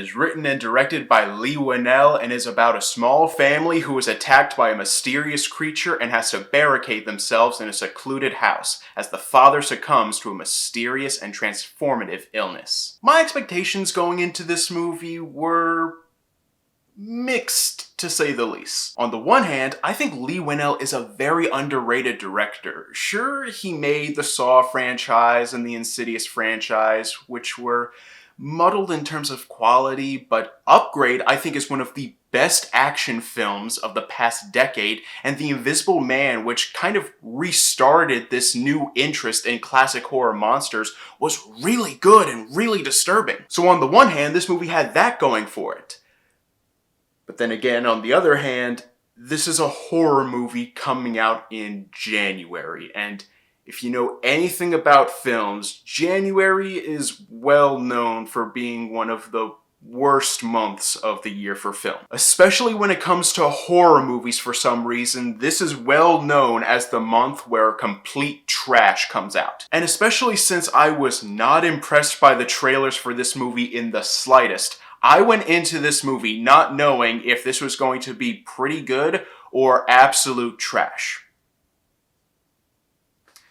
is written and directed by Lee Winnell and is about a small family who is attacked by a mysterious creature and has to barricade themselves in a secluded house as the father succumbs to a mysterious and transformative illness. My expectations going into this movie were mixed, to say the least. On the one hand, I think Lee Winnell is a very underrated director. Sure, he made the Saw franchise and the Insidious franchise, which were muddled in terms of quality, but Upgrade, I think, is one of the best action films of the past decade, and The Invisible Man, which kind of restarted this new interest in classic horror monsters, was really good and really disturbing. So on the one hand, this movie had that going for it. But then again, on the other hand, this is a horror movie coming out in January, and if you know anything about films, January is well known for being one of the worst months of the year for film. Especially when it comes to horror movies for some reason, this is well known as the month where complete trash comes out. And especially since I was not impressed by the trailers for this movie in the slightest, I went into this movie not knowing if this was going to be pretty good or absolute trash.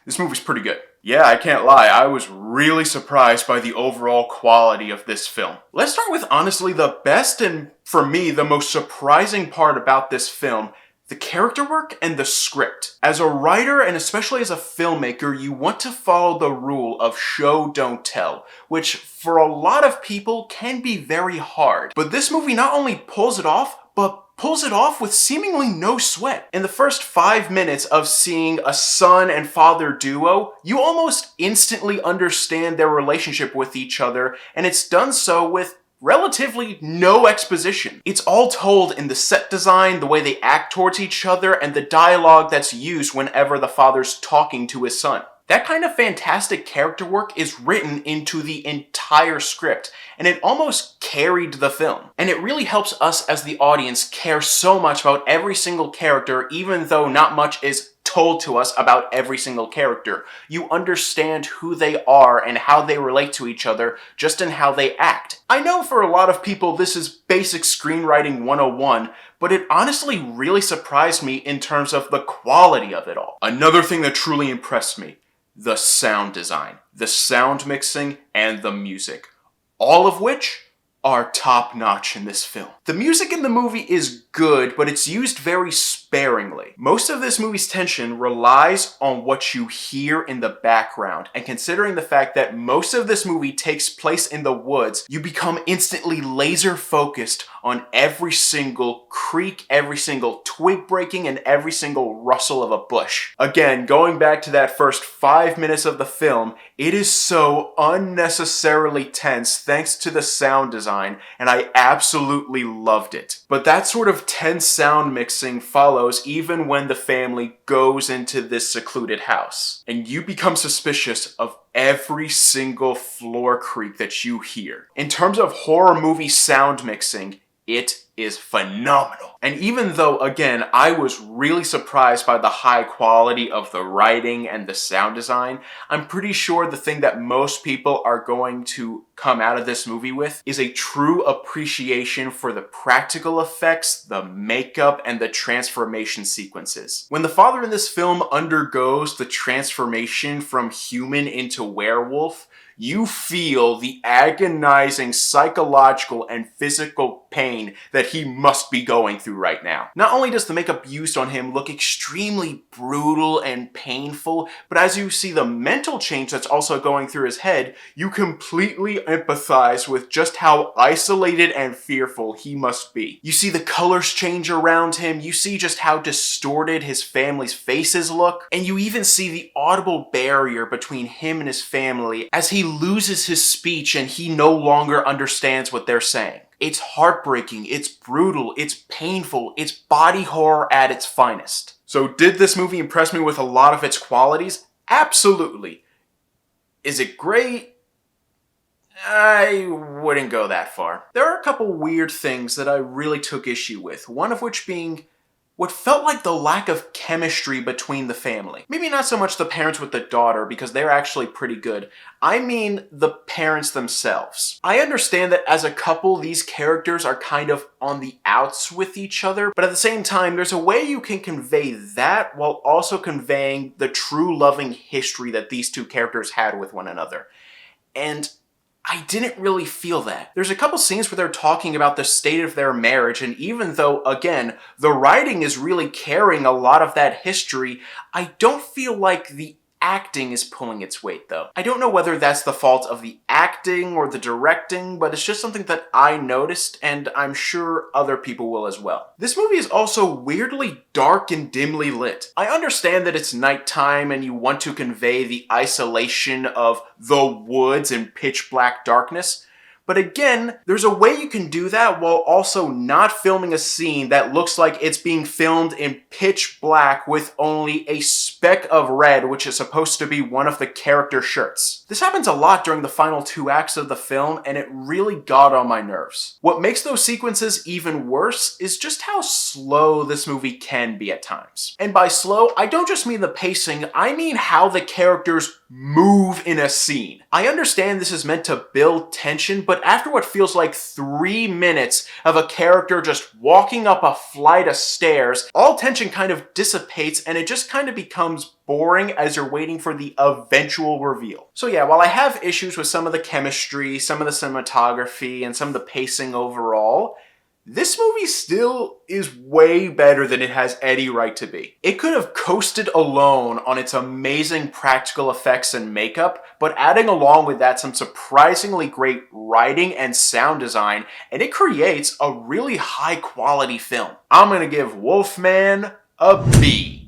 This movie's pretty good. Yeah, I can't lie, I was really surprised by the overall quality of this film. Let's start with honestly the best and, for me, the most surprising part about this film: the character work and the script. As a writer, and especially as a filmmaker, you want to follow the rule of show, don't tell, which for a lot of people can be very hard. But this movie not only pulls it off, but pulls it off with seemingly no sweat. In the first 5 minutes of seeing a son and father duo, you almost instantly understand their relationship with each other, and it's done so with relatively no exposition. It's all told in the set design, the way they act towards each other, and the dialogue that's used whenever the father's talking to his son. That kind of fantastic character work is written into the entire script, and it almost carried the film. And it really helps us as the audience care so much about every single character, even though not much is told to us about every single character. You understand who they are and how they relate to each other just in how they act. I know for a lot of people this is basic screenwriting 101, but it honestly really surprised me in terms of the quality of it all. Another thing that truly impressed me: the sound design, the sound mixing, and the music. All of which are top-notch in this film. The music in the movie is good, but it's used very sparingly. Most of this movie's tension relies on what you hear in the background, and considering the fact that most of this movie takes place in the woods, you become instantly laser-focused on every single creak, every single twig breaking, and every single rustle of a bush. Again, going back to that first 5 minutes of the film, it is so unnecessarily tense thanks to the sound design, and I absolutely loved it. But that sort of tense sound mixing follows even when the family goes into this secluded house, and you become suspicious of every single floor creak that you hear. In terms of horror movie sound mixing, it is phenomenal. And even though, again, I was really surprised by the high quality of the writing and the sound design, I'm pretty sure the thing that most people are going to come out of this movie with is a true appreciation for the practical effects, the makeup, and the transformation sequences. When the father in this film undergoes the transformation from human into werewolf, you feel the agonizing psychological and physical pain that he must be going through right now. Not only does the makeup used on him look extremely brutal and painful, but as you see the mental change that's also going through his head, you completely empathize with just how isolated and fearful he must be. You see the colors change around him, you see just how distorted his family's faces look, and you even see the audible barrier between him and his family as he loses his speech and he no longer understands what they're saying. It's heartbreaking, it's brutal, it's painful, it's body horror at its finest. So did this movie impress me with a lot of its qualities? Absolutely. Is it great? I wouldn't go that far. There are a couple weird things that I really took issue with, one of which being what felt like the lack of chemistry between the family. Maybe not so much the parents with the daughter, because they're actually pretty good. I mean the parents themselves. I understand that as a couple, these characters are kind of on the outs with each other, but at the same time, there's a way you can convey that while also conveying the true loving history that these two characters had with one another. And I didn't really feel that. There's a couple scenes where they're talking about the state of their marriage, and even though, again, the writing is really carrying a lot of that history, I don't feel like the acting is pulling its weight, though. I don't know whether that's the fault of the acting or the directing, but it's just something that I noticed, and I'm sure other people will as well. This movie is also weirdly dark and dimly lit. I understand that it's nighttime and you want to convey the isolation of the woods and pitch black darkness, but again, there's a way you can do that while also not filming a scene that looks like it's being filmed in pitch black with only a speck of red, which is supposed to be one of the character shirts. This happens a lot during the final 2 acts of the film, and it really got on my nerves. What makes those sequences even worse is just how slow this movie can be at times. And by slow, I don't just mean the pacing, I mean how the characters move in a scene. I understand this is meant to build tension, but after what feels like 3 minutes of a character just walking up a flight of stairs, all tension kind of dissipates and it just kind of becomes boring as you're waiting for the eventual reveal. So yeah, while I have issues with some of the chemistry, some of the cinematography, and some of the pacing overall, this movie still is way better than it has any right to be. It could have coasted alone on its amazing practical effects and makeup, but adding along with that some surprisingly great writing and sound design, and it creates a really high quality film. I'm gonna give Wolfman a B.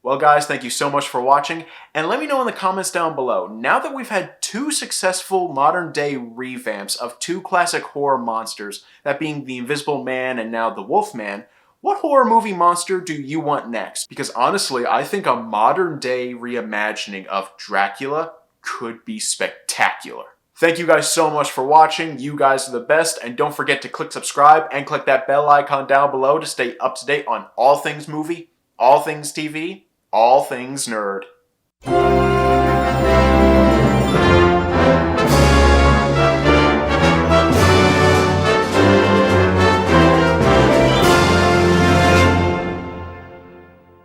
Well guys, thank you so much for watching, and let me know in the comments down below, now that we've had 2 successful modern day revamps of 2 classic horror monsters, that being the Invisible Man and now the Wolfman, what horror movie monster do you want next? Because honestly, I think a modern day reimagining of Dracula could be spectacular. Thank you guys so much for watching, you guys are the best, and don't forget to click subscribe and click that bell icon down below to stay up to date on all things movie, all things TV, all things nerd.